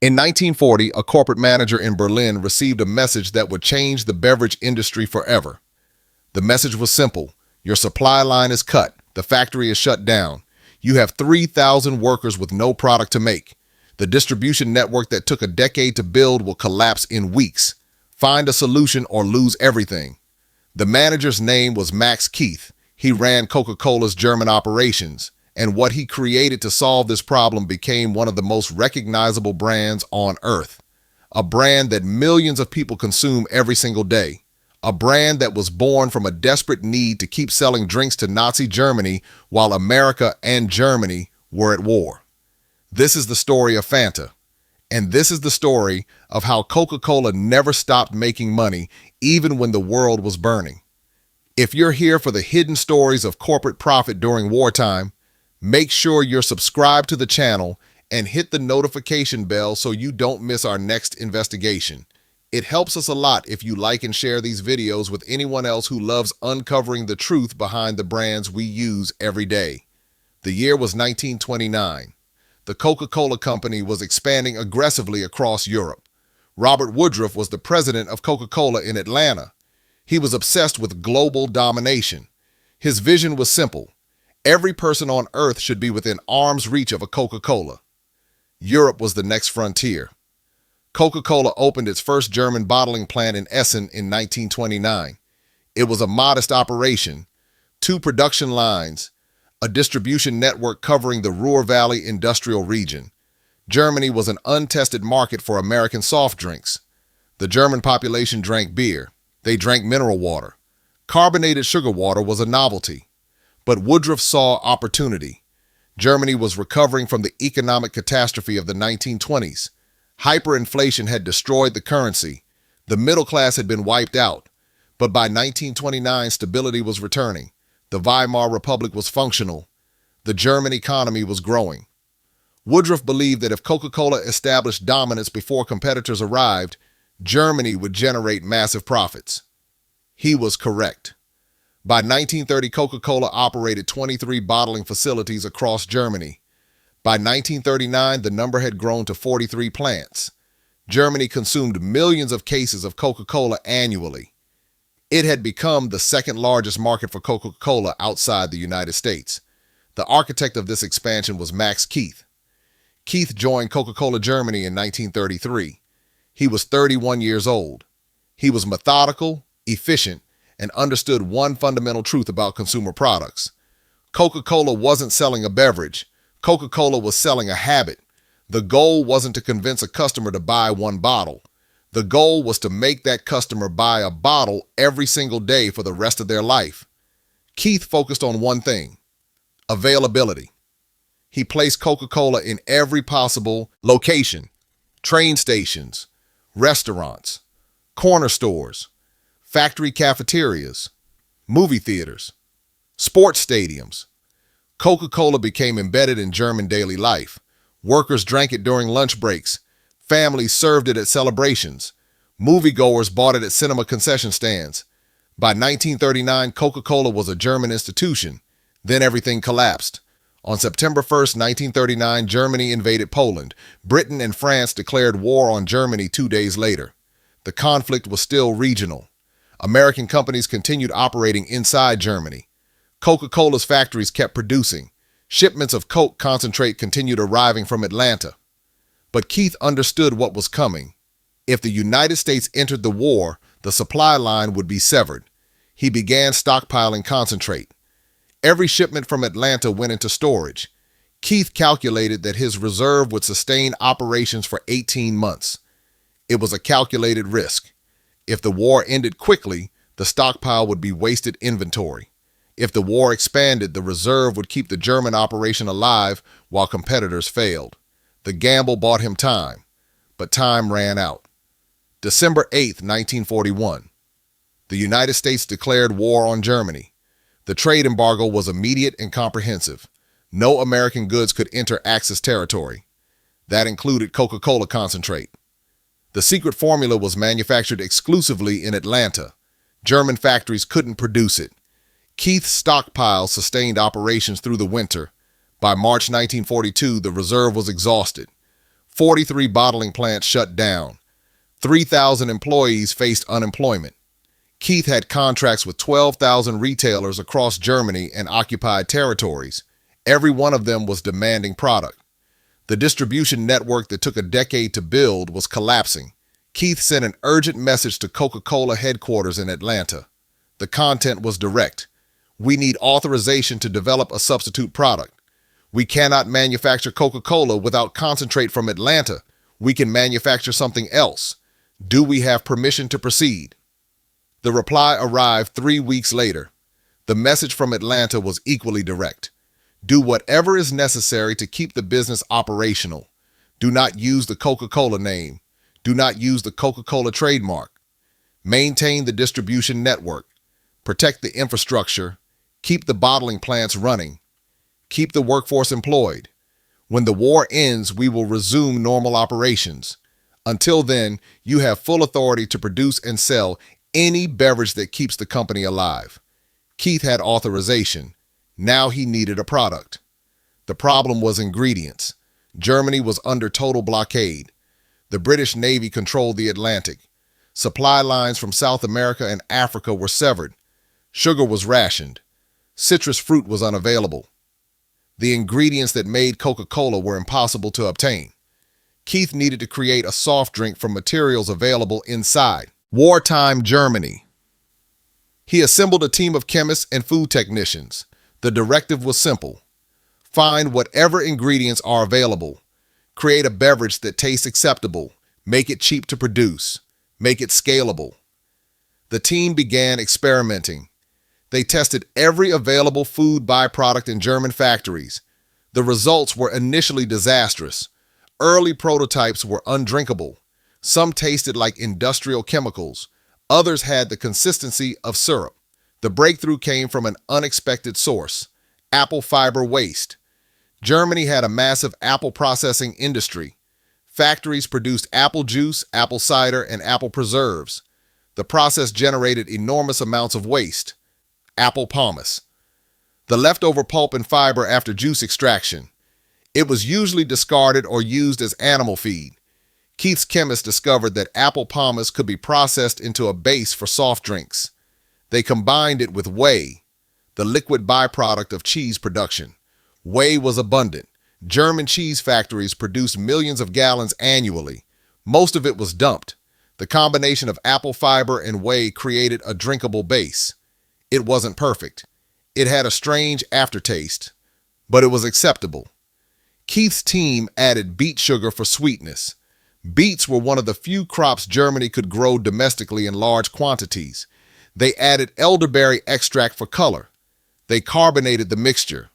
In 1940, a corporate manager in Berlin received a message that would change the beverage industry forever. The message was simple. Your supply line is cut. The factory is shut down. You have 3,000 workers with no product to make. The distribution network that took a decade to build will collapse in weeks. Find a solution or lose everything. The manager's name was Max Keith. He ran Coca-Cola's German operations, and what he created to solve this problem became one of the most recognizable brands on earth. A brand that millions of people consume every single day. A brand that was born from a desperate need to keep selling drinks to Nazi Germany while America and Germany were at war. This is the story of Fanta. And this is the story of how Coca-Cola never stopped making money even when the world was burning. If you're here for the hidden stories of corporate profit during wartime, make sure you're subscribed to the channel and hit the notification bell so you don't miss our next investigation. It helps us a lot if you like and share these videos with anyone else who loves uncovering the truth behind the brands we use every day. The year was 1929. The Coca-Cola Company was expanding aggressively across Europe. Robert Woodruff was the president of Coca-Cola in Atlanta. He was obsessed with global domination. His vision was simple. Every person on Earth should be within arm's reach of a Coca-Cola. Europe was the next frontier. Coca-Cola opened its first German bottling plant in Essen in 1929. It was a modest operation, 2 production lines, a distribution network covering the Ruhr Valley industrial region. Germany was an untested market for American soft drinks. The German population drank beer. They drank mineral water. Carbonated sugar water was a novelty. But Woodruff saw opportunity. Germany was recovering from the economic catastrophe of the 1920s. Hyperinflation had destroyed the currency. The middle class had been wiped out. But by 1929, stability was returning. The Weimar Republic was functional. The German economy was growing. Woodruff believed that if Coca-Cola established dominance before competitors arrived, Germany would generate massive profits. He was correct. By 1930, Coca-Cola operated 23 bottling facilities across Germany. By 1939, the number had grown to 43 plants. Germany consumed millions of cases of Coca-Cola annually. It had become the second largest market for Coca-Cola outside the United States. The architect of this expansion was Max Keith. Keith joined Coca-Cola Germany in 1933. He was 31 years old. He was methodical, efficient, and understood one fundamental truth about consumer products. Coca-Cola wasn't selling a beverage. Coca-Cola was selling a habit. The goal wasn't to convince a customer to buy one bottle. The goal was to make that customer buy a bottle every single day for the rest of their life. Keith focused on one thing: availability. He placed Coca-Cola in every possible location: train stations, restaurants, corner stores, factory cafeterias, movie theaters, sports stadiums. Coca-Cola became embedded in German daily life. Workers drank it during lunch breaks. Families served it at celebrations. Moviegoers bought it at cinema concession stands. By 1939, Coca-Cola was a German institution. Then everything collapsed. On September 1st, 1939, Germany invaded Poland. Britain and France declared war on Germany 2 days later. The conflict was still regional. American companies continued operating inside Germany. Coca-Cola's factories kept producing. Shipments of Coke concentrate continued arriving from Atlanta. But Keith understood what was coming. If the United States entered the war, the supply line would be severed. He began stockpiling concentrate. Every shipment from Atlanta went into storage. Keith calculated that his reserve would sustain operations for 18 months. It was a calculated risk. If the war ended quickly, the stockpile would be wasted inventory. If the war expanded, the reserve would keep the German operation alive while competitors failed. The gamble bought him time, but time ran out. December 8, 1941. The United States declared war on Germany. The trade embargo was immediate and comprehensive. No American goods could enter Axis territory. That included Coca-Cola concentrate. The secret formula was manufactured exclusively in Atlanta. German factories couldn't produce it. Keith's stockpile sustained operations through the winter. By March 1942, the reserve was exhausted. 43 bottling plants shut down. 3,000 employees faced unemployment. Keith had contracts with 12,000 retailers across Germany and occupied territories. Every one of them was demanding product. The distribution network that took a decade to build was collapsing. Keith sent an urgent message to Coca-Cola headquarters in Atlanta. The content was direct. We need authorization to develop a substitute product. We cannot manufacture Coca-Cola without concentrate from Atlanta. We can manufacture something else. Do we have permission to proceed? The reply arrived 3 weeks later. The message from Atlanta was equally direct. Do whatever is necessary to keep the business operational. Do not use the Coca-Cola name. Do not use the Coca-Cola trademark. Maintain the distribution network. Protect the infrastructure. Keep the bottling plants running. Keep the workforce employed. When the war ends, we will resume normal operations. Until then, you have full authority to produce and sell any beverage that keeps the company alive. Keith had authorization. Now he needed a product. The problem was ingredients. Germany was under total blockade. The British Navy controlled the Atlantic. Supply lines from South America and Africa were severed. Sugar was rationed. Citrus fruit was unavailable. The ingredients that made Coca-Cola were impossible to obtain. Keith needed to create a soft drink from materials available inside. Wartime Germany. He assembled a team of chemists and food technicians. The directive was simple. Find whatever ingredients are available. Create a beverage that tastes acceptable. Make it cheap to produce. Make it scalable. The team began experimenting. They tested every available food byproduct in German factories. The results were initially disastrous. Early prototypes were undrinkable. Some tasted like industrial chemicals. Others had the consistency of syrup. The breakthrough came from an unexpected source: apple fiber waste. Germany had a massive apple processing industry. Factories produced apple juice, apple cider, and apple preserves. The process generated enormous amounts of waste. Apple pomace. The leftover pulp and fiber after juice extraction. It was usually discarded or used as animal feed. Keith's chemists discovered that apple pomace could be processed into a base for soft drinks. They combined it with whey, the liquid byproduct of cheese production. Whey was abundant. German cheese factories produced millions of gallons annually. Most of it was dumped. The combination of apple fiber and whey created a drinkable base. It wasn't perfect. It had a strange aftertaste, but it was acceptable. Keith's team added beet sugar for sweetness. Beets were one of the few crops Germany could grow domestically in large quantities. They added elderberry extract for color. They carbonated the mixture.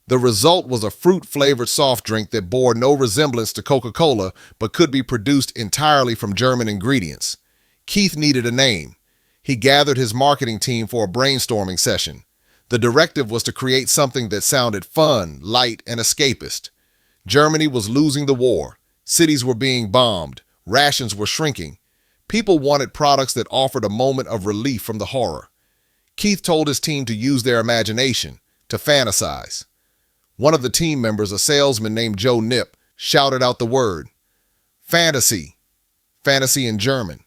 The result was a fruit-flavored soft drink that bore no resemblance to Coca-Cola but could be produced entirely from German ingredients. Keith needed a name. He gathered his marketing team for a brainstorming session. The directive was to create something that sounded fun, light, and escapist. Germany was losing the war. Cities were being bombed. Rations were shrinking. People wanted products that offered a moment of relief from the horror. Keith told his team to use their imagination, to fantasize. One of the team members, a salesman named Joe Nip, shouted out the word, fantasy. Fantasy in German.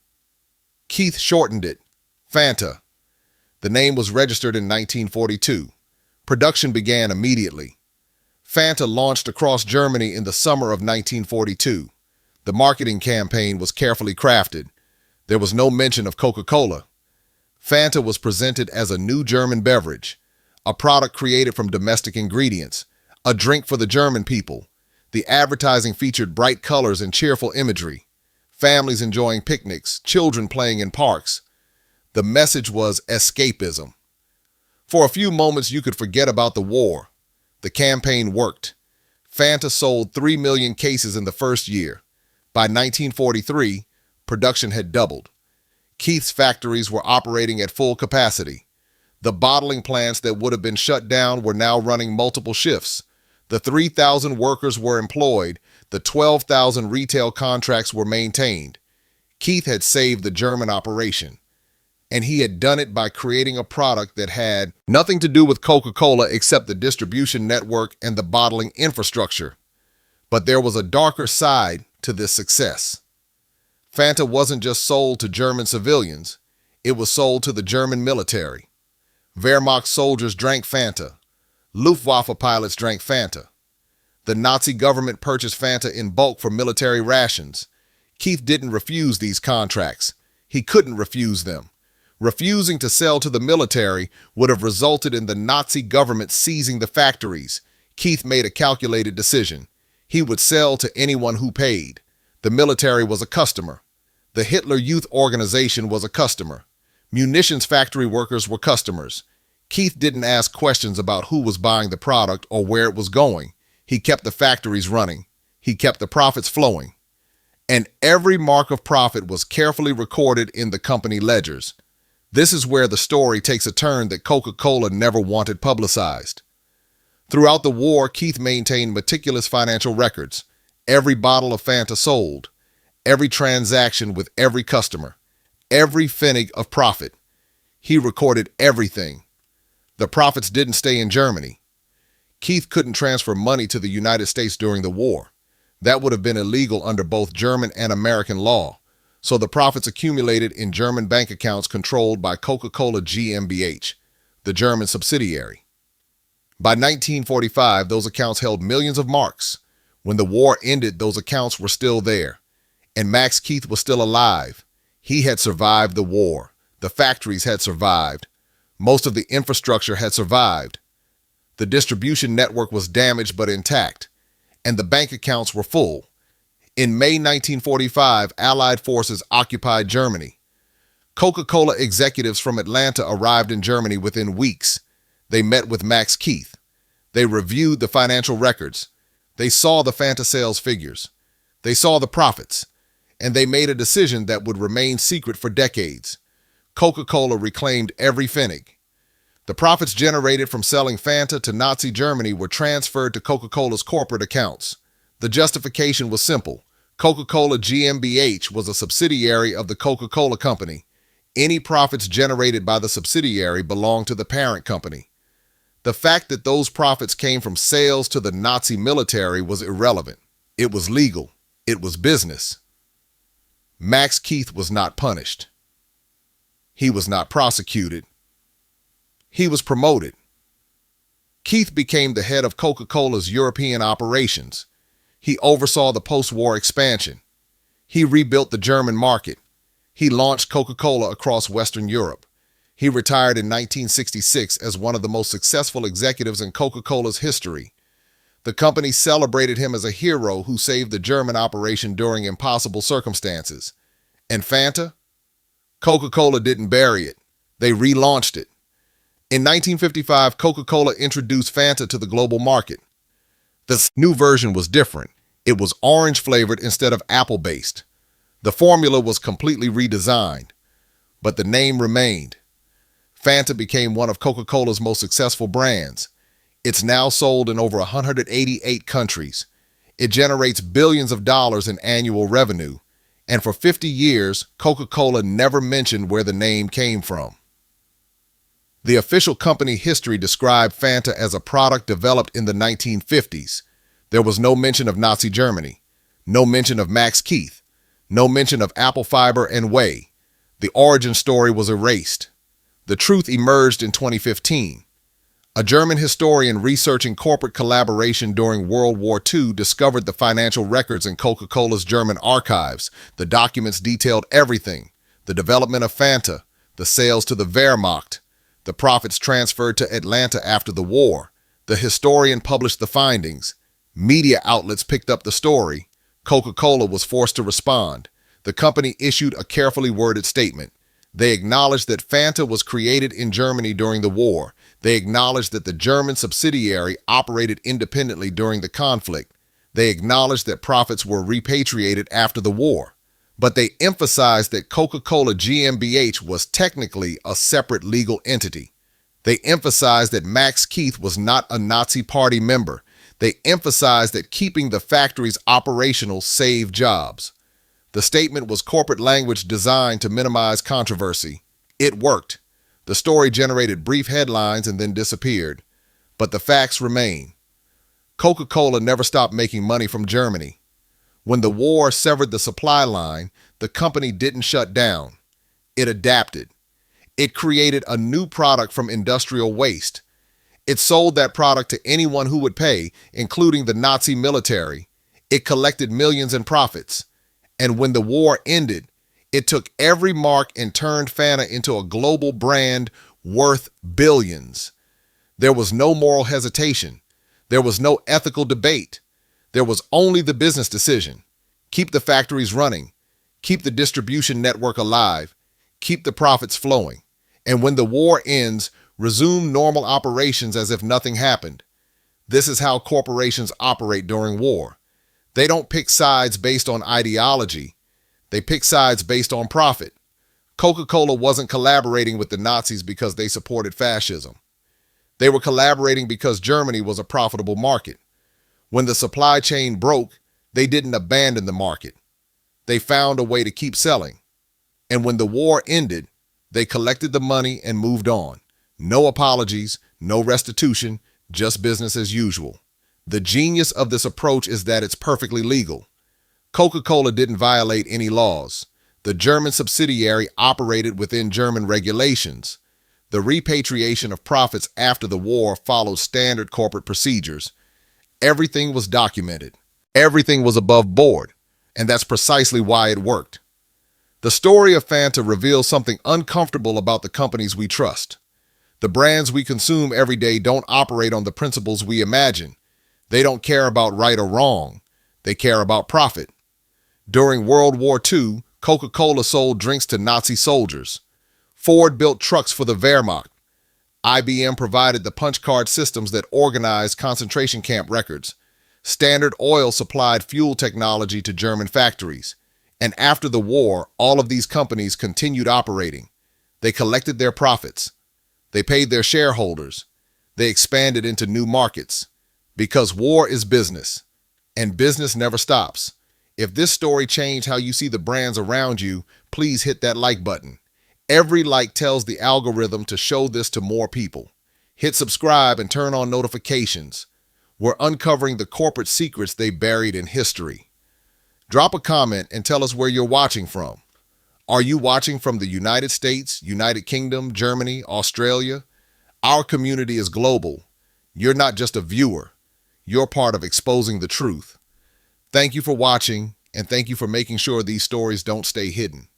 Keith shortened it, Fanta. The name was registered in 1942. Production began immediately. Fanta launched across Germany in the summer of 1942. The marketing campaign was carefully crafted. There was no mention of Coca-Cola. Fanta was presented as a new German beverage, a product created from domestic ingredients, a drink for the German people. The advertising featured bright colors and cheerful imagery, families enjoying picnics, children playing in parks. The message was escapism. For a few moments, you could forget about the war. The campaign worked. Fanta sold 3 million cases in the first year. By 1943, production had doubled. Keith's factories were operating at full capacity. The bottling plants that would have been shut down were now running multiple shifts. The 3,000 workers were employed. The 12,000 retail contracts were maintained. Keith had saved the German operation. And he had done it by creating a product that had nothing to do with Coca-Cola except the distribution network and the bottling infrastructure. But there was a darker side to this success. Fanta wasn't just sold to German civilians, it was sold to the German military. Wehrmacht soldiers drank Fanta. Luftwaffe pilots drank Fanta. The Nazi government purchased Fanta in bulk for military rations. Keith didn't refuse these contracts. He couldn't refuse them. Refusing to sell to the military would have resulted in the Nazi government seizing the factories. Keith made a calculated decision. He would sell to anyone who paid. The military was a customer. The Hitler Youth Organization was a customer. Munitions factory workers were customers. Keith didn't ask questions about who was buying the product or where it was going. He kept the factories running. He kept the profits flowing. And every mark of profit was carefully recorded in the company ledgers. This is where the story takes a turn that Coca-Cola never wanted publicized. Throughout the war, Keith maintained meticulous financial records. Every bottle of Fanta sold, every transaction with every customer, every pfennig of profit. He recorded everything. The profits didn't stay in Germany. Keith couldn't transfer money to the United States during the war. That would have been illegal under both German and American law, so the profits accumulated in German bank accounts controlled by Coca-Cola GmbH, the German subsidiary. By 1945, those accounts held millions of marks. When the war ended, those accounts were still there, and Max Keith was still alive. He had survived the war. The factories had survived. Most of the infrastructure had survived. The distribution network was damaged but intact, and the bank accounts were full. In May 1945, Allied forces occupied Germany. Coca-Cola executives from Atlanta arrived in Germany within weeks. They met with Max Keith. They reviewed the financial records. They saw the Fanta sales figures. They saw the profits. And they made a decision that would remain secret for decades. Coca-Cola reclaimed every pfennig. The profits generated from selling Fanta to Nazi Germany were transferred to Coca-Cola's corporate accounts. The justification was simple. Coca-Cola GmbH was a subsidiary of the Coca-Cola Company. Any profits generated by the subsidiary belonged to the parent company. The fact that those profits came from sales to the Nazi military was irrelevant. It was legal. It was business. Max Keith was not punished. He was not prosecuted. He was promoted. Keith became the head of Coca-Cola's European operations. He oversaw the post-war expansion. He rebuilt the German market. He launched Coca-Cola across Western Europe. He retired in 1966 as one of the most successful executives in Coca-Cola's history. The company celebrated him as a hero who saved the German operation during impossible circumstances. And Fanta? Coca-Cola didn't bury it. They relaunched it. In 1955, Coca-Cola introduced Fanta to the global market. This new version was different. It was orange-flavored instead of apple-based. The formula was completely redesigned, but the name remained. Fanta became one of Coca-Cola's most successful brands. It's now sold in over 188 countries. It generates billions of dollars in annual revenue. And for 50 years, Coca-Cola never mentioned where the name came from. The official company history described Fanta as a product developed in the 1950s. There was no mention of Nazi Germany, no mention of Max Keith, no mention of apple fiber and whey. The origin story was erased. The truth emerged in 2015. A German historian researching corporate collaboration during World War II discovered the financial records in Coca-Cola's German archives. The documents detailed everything: the development of Fanta, the sales to the Wehrmacht, the profits transferred to Atlanta after the war. The historian published the findings. Media outlets picked up the story. Coca-Cola was forced to respond. The company issued a carefully worded statement. They acknowledged that Fanta was created in Germany during the war. They acknowledged that the German subsidiary operated independently during the conflict. They acknowledged that profits were repatriated after the war. But they emphasized that Coca-Cola GmbH was technically a separate legal entity. They emphasized that Max Keith was not a Nazi Party member. They emphasized that keeping the factories operational saved jobs. The statement was corporate language designed to minimize controversy. It worked. The story generated brief headlines and then disappeared. But the facts remain. Coca-Cola never stopped making money from Germany. When the war severed the supply line, the company didn't shut down. It adapted. It created a new product from industrial waste. It sold that product to anyone who would pay, including the Nazi military. It collected millions in profits. And when the war ended, it took every mark and turned Fanta into a global brand worth billions. There was no moral hesitation. There was no ethical debate. There was only the business decision. Keep the factories running. Keep the distribution network alive. Keep the profits flowing. And when the war ends, resume normal operations as if nothing happened. This is how corporations operate during war. They don't pick sides based on ideology. They pick sides based on profit. Coca-Cola wasn't collaborating with the Nazis because they supported fascism. They were collaborating because Germany was a profitable market. When the supply chain broke, they didn't abandon the market. They found a way to keep selling. And when the war ended, they collected the money and moved on. No apologies, no restitution, just business as usual. The genius of this approach is that it's perfectly legal. Coca-Cola didn't violate any laws. The German subsidiary operated within German regulations. The repatriation of profits after the war followed standard corporate procedures. Everything was documented. Everything was above board. And that's precisely why it worked. The story of Fanta reveals something uncomfortable about the companies we trust. The brands we consume every day don't operate on the principles we imagine. They don't care about right or wrong. They care about profit. During World War II, Coca-Cola sold drinks to Nazi soldiers. Ford built trucks for the Wehrmacht. IBM provided the punch card systems that organized concentration camp records. Standard Oil supplied fuel technology to German factories. And after the war, all of these companies continued operating. They collected their profits. They paid their shareholders. They expanded into new markets. Because war is business, and business never stops. If this story changed how you see the brands around you, please hit that like button. Every like tells the algorithm to show this to more people. Hit subscribe and turn on notifications. We're uncovering the corporate secrets they buried in history. Drop a comment and tell us where you're watching from. Are you watching from the United States, United Kingdom, Germany, Australia? Our community is global. You're not just a viewer. You're part of exposing the truth. Thank you for watching, and thank you for making sure these stories don't stay hidden.